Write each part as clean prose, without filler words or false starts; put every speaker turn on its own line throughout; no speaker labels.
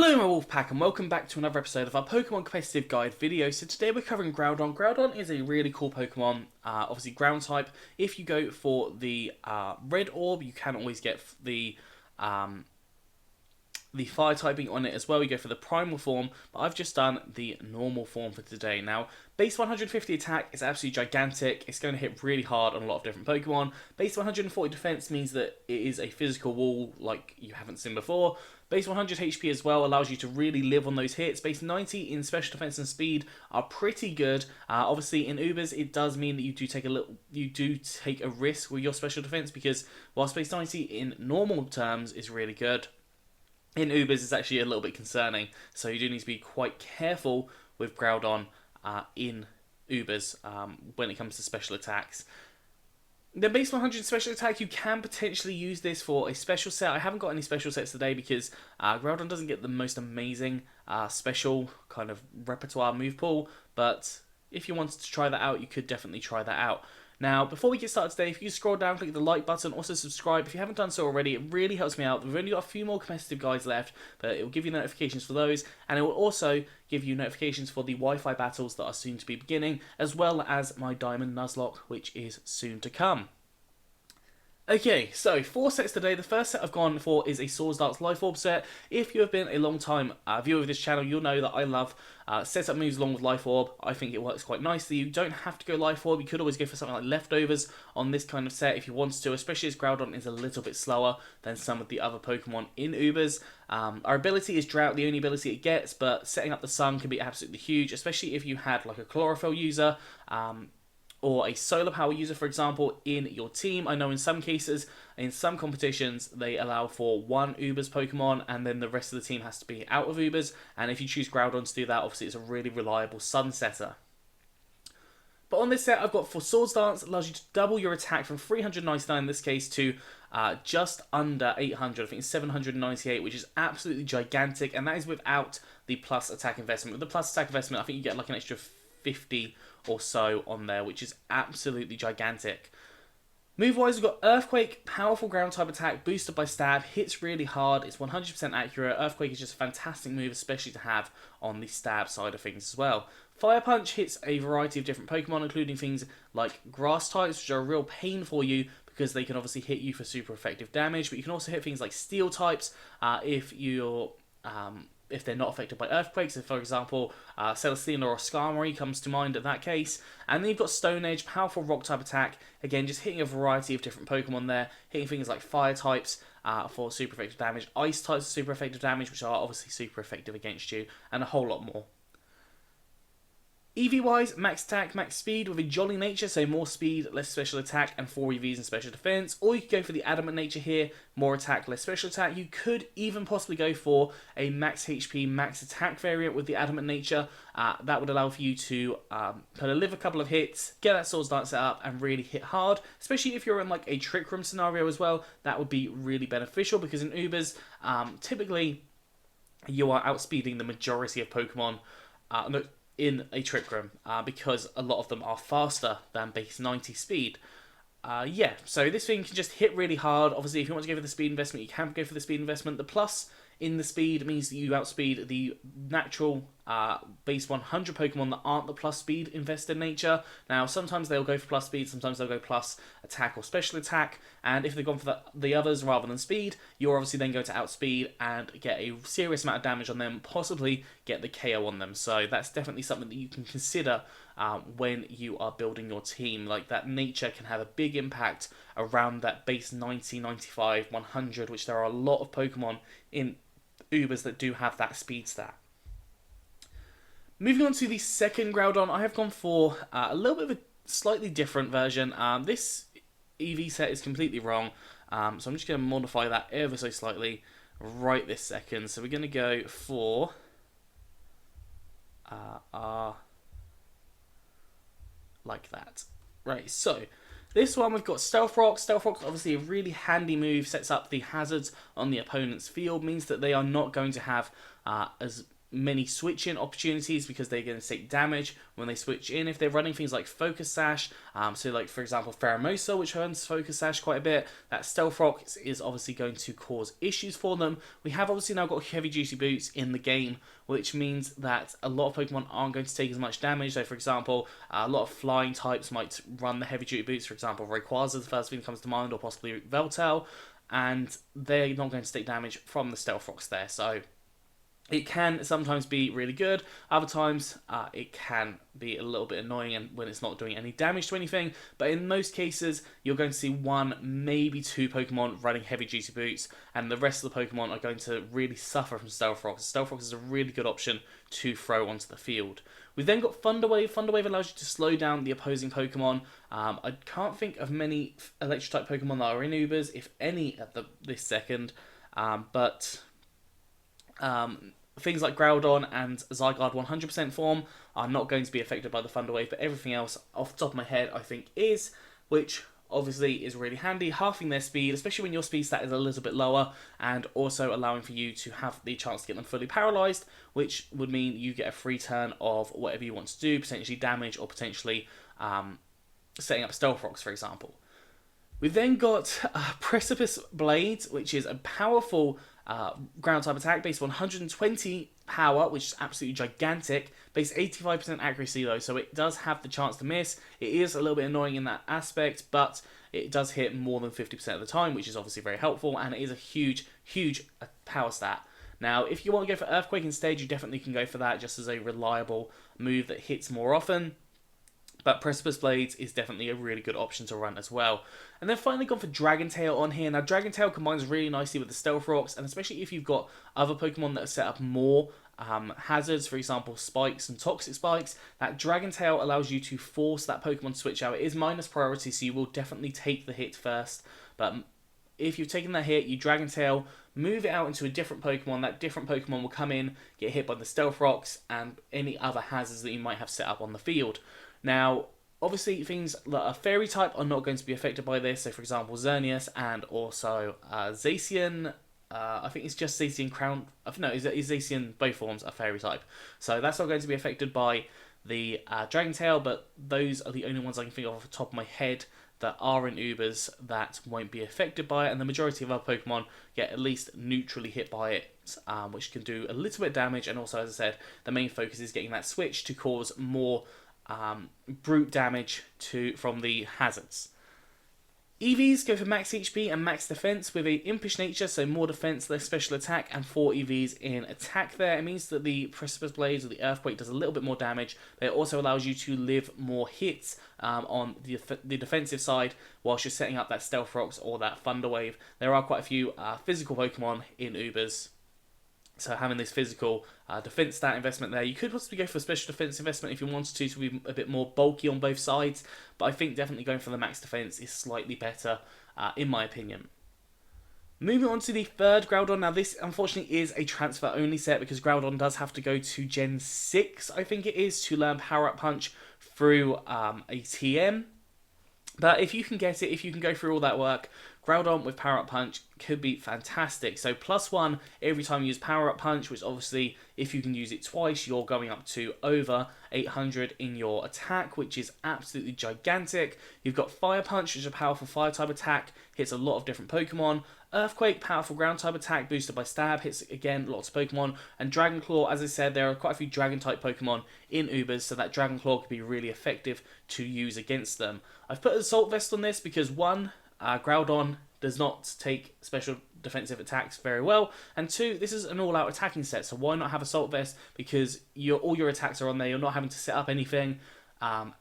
Hello my Wolfpack and welcome back to another episode of our Pokemon Competitive Guide video. So today we're covering Groudon. Groudon is a really cool Pokemon, obviously ground type. If you go for the red orb, you can always get the fire typing on it as well. You go for the primal form, but I've just done the normal form for today. Now, base 150 attack is absolutely gigantic. It's going to hit really hard on a lot of different Pokemon. Base 140 defense means that it is a physical wall like you haven't seen before. Base 100 HP as well allows you to really live on those hits. Base 90 in special defense and speed are pretty good. Obviously in Ubers it does mean that you do take a risk with your special defense, because whilst base 90 in normal terms is really good, in Ubers it's actually a little bit concerning. So you do need to be quite careful with Groudon in Ubers when it comes to special attacks. The base 100 special attack, you can potentially use this for a special set. I haven't got any special sets today because Groudon doesn't get the most amazing special kind of repertoire move pool, but if you wanted to try that out, you could definitely try that out. Now, before we get started today, if you scroll down, click the like button, also subscribe if you haven't done so already. It really helps me out. We've only got a few more competitive guides left, but it will give you notifications for those, and it will also give you notifications for the Wi-Fi battles that are soon to be beginning, as well as my Diamond Nuzlocke, which is soon to come. Okay, so 4 sets today. The first set I've gone for is a Swords Darts Life Orb set. If you have been a long time viewer of this channel, you'll know that I love setup moves along with Life Orb. I think it works quite nicely. You don't have to go Life Orb. You could always go for something like Leftovers on this kind of set if you wanted to, especially as Groudon is a little bit slower than some of the other Pokemon in Ubers. Our ability is Drought, the only ability it gets, but setting up the Sun can be absolutely huge, especially if you had like a Chlorophyll user, or a solar power user, for example, in your team. I know in some cases, in some competitions, they allow for one Ubers Pokemon, and then the rest of the team has to be out of Ubers. And if you choose Groudon to do that, obviously it's a really reliable Sun setter. But on this set, I've got for Swords Dance, it allows you to double your attack from 399 in this case to just under 800. I think it's 798, which is absolutely gigantic, and that is without the plus attack investment. With the plus attack investment, I think you get like an extra 50 or so on there, which is absolutely gigantic. Move-wise, we've got Earthquake, powerful ground type attack, boosted by stab, hits really hard, it's 100% accurate. Earthquake is just a fantastic move, especially to have on the stab side of things as well. Fire Punch hits a variety of different Pokemon, including things like grass types, which are a real pain for you because they can obviously hit you for super effective damage, but you can also hit things like steel types if they're not affected by earthquakes. So for example, Celestina or Skarmory comes to mind in that case. And then you've got Stone Edge, powerful rock type attack, again just hitting a variety of different Pokemon there, hitting things like fire types for super effective damage, ice types for super effective damage, which are obviously super effective against you, and a whole lot more. EV-wise, max attack, max speed with a jolly nature, so more speed, less special attack, and 4 EVs and special defense. Or you could go for the adamant nature here, more attack, less special attack. You could even possibly go for a max HP, max attack variant with the adamant nature. That would allow for you to kind of live a couple of hits, get that Swords Dance set up, and really hit hard. Especially if you're in like a Trick Room scenario as well, that would be really beneficial, because in Ubers, typically you are outspeeding the majority of Pokemon in a Trick Room, because a lot of them are faster than base 90 speed. Yeah, so this thing can just hit really hard. Obviously, if you want to go for the speed investment, you can go for the speed investment. The plus in the speed means that you outspeed the natural base 100 Pokemon that aren't the plus speed invested nature. Now, sometimes they'll go for plus speed, sometimes they'll go plus attack or special attack, and if they've gone for the others rather than speed, you're obviously then going to outspeed and get a serious amount of damage on them, possibly get the KO on them. So that's definitely something that you can consider when you are building your team. Like, that nature can have a big impact around that base 90, 95, 100, which there are a lot of Pokemon in Ubers that do have that speed stat. Moving on to the second Groudon, I have gone for a little bit of a slightly different version. This EV set is completely wrong, so I'm just going to modify that ever so slightly right this second. So we're going to go for like that. Right, so this one we've got Stealth Rock. Stealth Rock, obviously a really handy move, sets up the hazards on the opponent's field, means that they are not going to have as many switch-in opportunities because they're going to take damage when they switch in. If they're running things like Focus Sash, so like for example Pheromosa, which runs Focus Sash quite a bit, that Stealth Rock is obviously going to cause issues for them. We have obviously now got Heavy Duty Boots in the game, which means that a lot of Pokemon aren't going to take as much damage. So for example, a lot of flying types might run the Heavy Duty Boots, for example Rayquaza is the first thing that comes to mind, or possibly Veltal, and they're not going to take damage from the Stealth Rocks there. So it can sometimes be really good. Other times, it can be a little bit annoying and when it's not doing any damage to anything. But in most cases, you're going to see one, maybe two Pokemon running Heavy Duty Boots, and the rest of the Pokemon are going to really suffer from Stealth Rocks. Stealth Rocks is a really good option to throw onto the field. We've then got Thunder Wave. Thunder Wave allows you to slow down the opposing Pokemon. I can't think of many Electric-type Pokemon that are in Ubers, if any, at this second. Things like Groudon and Zygarde 100% form are not going to be affected by the Thunder Wave, but everything else, off the top of my head, I think is, which obviously is really handy, halving their speed, especially when your speed stat is a little bit lower, and also allowing for you to have the chance to get them fully paralysed, which would mean you get a free turn of whatever you want to do, potentially damage or potentially setting up Stealth Rocks, for example. We've then got Precipice Blade, which is a powerful ground type attack based on 120 power, which is absolutely gigantic, based 85% accuracy though, so it does have the chance to miss. It is a little bit annoying in that aspect, but it does hit more than 50% of the time, which is obviously very helpful, and it is a huge power stat. Now, if you want to go for Earthquake instead, you definitely can go for that just as a reliable move that hits more often. But Precipice Blades is definitely a really good option to run as well. And then finally gone for Dragon Tail on here. Now Dragon Tail combines really nicely with the Stealth Rocks, and especially if you've got other Pokemon that are set up more hazards, for example Spikes and Toxic Spikes, that Dragon Tail allows you to force that Pokemon to switch out. It is minus priority, so you will definitely take the hit first. But if you've taken that hit, you Dragon Tail, move it out into a different Pokemon. That different Pokemon will come in, get hit by the Stealth Rocks and any other hazards that you might have set up on the field. Now, obviously, things that are Fairy type are not going to be affected by this. So, for example, Xerneas and also Zacian. I think it's just Zacian Crown. No, is Zacian, both forms are Fairy type. So that's not going to be affected by the Dragon Tail, but those are the only ones I can think of off the top of my head that are in Ubers that won't be affected by it. And the majority of our Pokemon get at least neutrally hit by it, which can do a little bit of damage. And also, as I said, the main focus is getting that switch to cause more brute damage from the hazards. EVs go for max HP and max defense with a impish nature, so more defense, less special attack, and 4 EVs in attack there. It means that the Precipice Blades or the Earthquake does a little bit more damage, but it also allows you to live more hits on the defensive side whilst you're setting up that Stealth Rocks or that Thunder Wave. There are quite a few physical Pokemon in Ubers, so having this physical defense stat investment there, you could possibly go for a special defense investment if you wanted to be a bit more bulky on both sides, but I think definitely going for the max defense is slightly better, in my opinion. Moving on to the third Groudon. Now this unfortunately is a transfer only set because Groudon does have to go to Gen 6, I think it is, to learn Power Up Punch through a TM. But if you can get it, if you can go through all that work, Groudon with Power Up Punch could be fantastic. So +1 every time you use Power Up Punch, which obviously if you can use it twice, you're going up to over 800 in your attack, which is absolutely gigantic. You've got Fire Punch, which is a powerful fire type attack, hits a lot of different Pokemon. Earthquake, powerful ground type attack, boosted by Stab, hits again lots of Pokemon. And Dragon Claw, as I said, there are quite a few Dragon type Pokemon in Ubers, so that Dragon Claw could be really effective to use against them. I've put Assault Vest on this because one, Groudon does not take special defensive attacks very well, and two, this is an all-out attacking set, so why not have Assault Vest? Because all your attacks are on there, you're not having to set up anything, other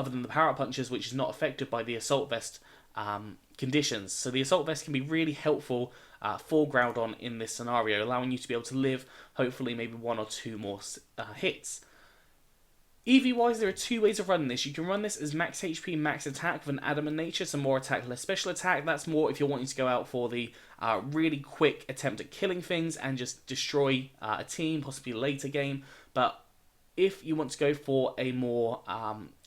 than the Power Up Punches, which is not affected by the Assault Vest conditions. So the Assault Vest can be really helpful for Groudon in this scenario, allowing you to be able to live, hopefully, maybe one or two more hits. EV-wise, there are two ways of running this. You can run this as max HP, max attack with an Adamant nature, so more attack, less special attack. That's more if you're wanting to go out for the really quick attempt at killing things and just destroy a team, possibly a later game. But if you want to go for a more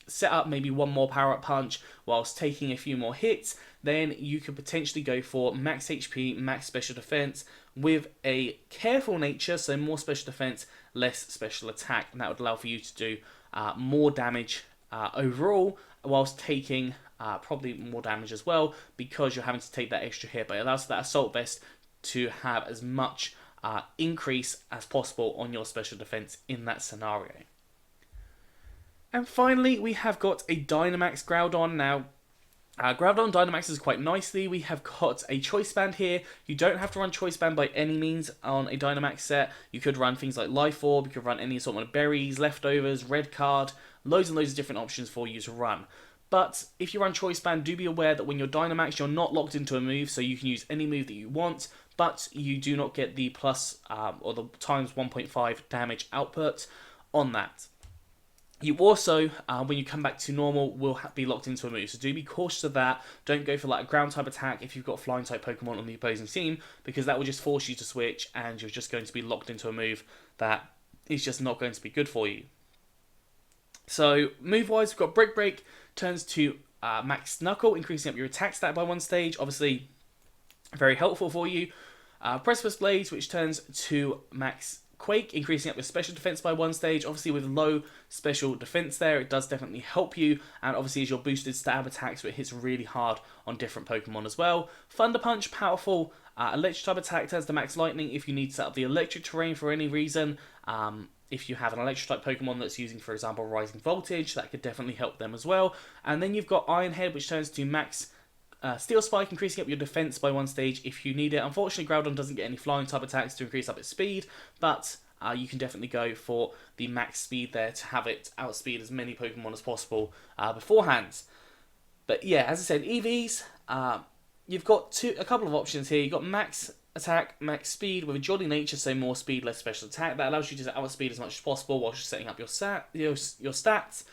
set up maybe one more power-up punch whilst taking a few more hits, then you could potentially go for max HP, max special defense with a careful nature, so more special defense, less special attack, and that would allow for you to do more damage overall whilst taking probably more damage as well, because you're having to take that extra hit. But it allows that assault vest to have as much increase as possible on your special defense in that scenario. And finally, we have got a Dynamax Groudon. Now, Groudon Dynamaxes quite nicely. We have got a Choice Band here. You don't have to run Choice Band by any means on a Dynamax set. You could run things like Life Orb, you could run any assortment of berries, leftovers, red card, loads and loads of different options for you to run. But if you run Choice Band, do be aware that when you're Dynamax, you're not locked into a move, so you can use any move that you want, but you do not get the plus or the times 1.5 damage output on that. You also, when you come back to normal, will be locked into a move, so do be cautious of that. Don't go for like a ground type attack if you've got flying type Pokemon on the opposing team, because that will just force you to switch and you're just going to be locked into a move that is just not going to be good for you. So move wise, we've got Brick Break, turns to Max Knuckle, increasing up your attack stat by 1 stage, obviously very helpful for you. Precipice Blaze, which turns to Max Quake, increasing up your special defense by 1 stage. Obviously with low special defense there, it does definitely help you, and obviously as your boosted stab attack, so it hits really hard on different Pokemon as well. Thunder Punch, powerful electric type attack, turns to Max Lightning if you need to set up the electric terrain for any reason. If you have an electric type Pokemon that's using, for example, Rising Voltage, that could definitely help them as well. And then you've got Iron Head, which turns to Max Steel Spike, increasing up your defense by 1 stage if you need it. Unfortunately, Groudon doesn't get any flying type attacks to increase up its speed, but you can definitely go for the max speed there to have it outspeed as many Pokemon as possible beforehand. But yeah, as I said, EVs, you've got a couple of options here. You've got max attack, max speed with a jolly nature, so more speed, less special attack. That allows you to outspeed as much as possible while you're setting up your stats.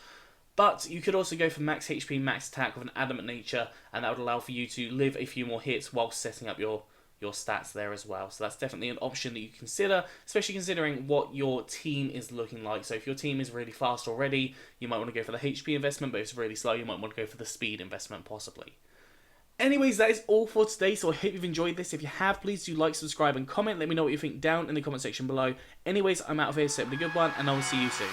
But you could also go for max HP, max attack with an adamant nature, and that would allow for you to live a few more hits while setting up your stats there as well. So that's definitely an option that you consider, especially considering what your team is looking like. So if your team is really fast already, you might want to go for the HP investment, but if it's really slow, you might want to go for the speed investment possibly. Anyways, that is all for today, so I hope you've enjoyed this. If you have, please do like, subscribe, and comment. Let me know what you think down in the comment section below. Anyways, I'm out of here, so have a good one, and I will see you soon.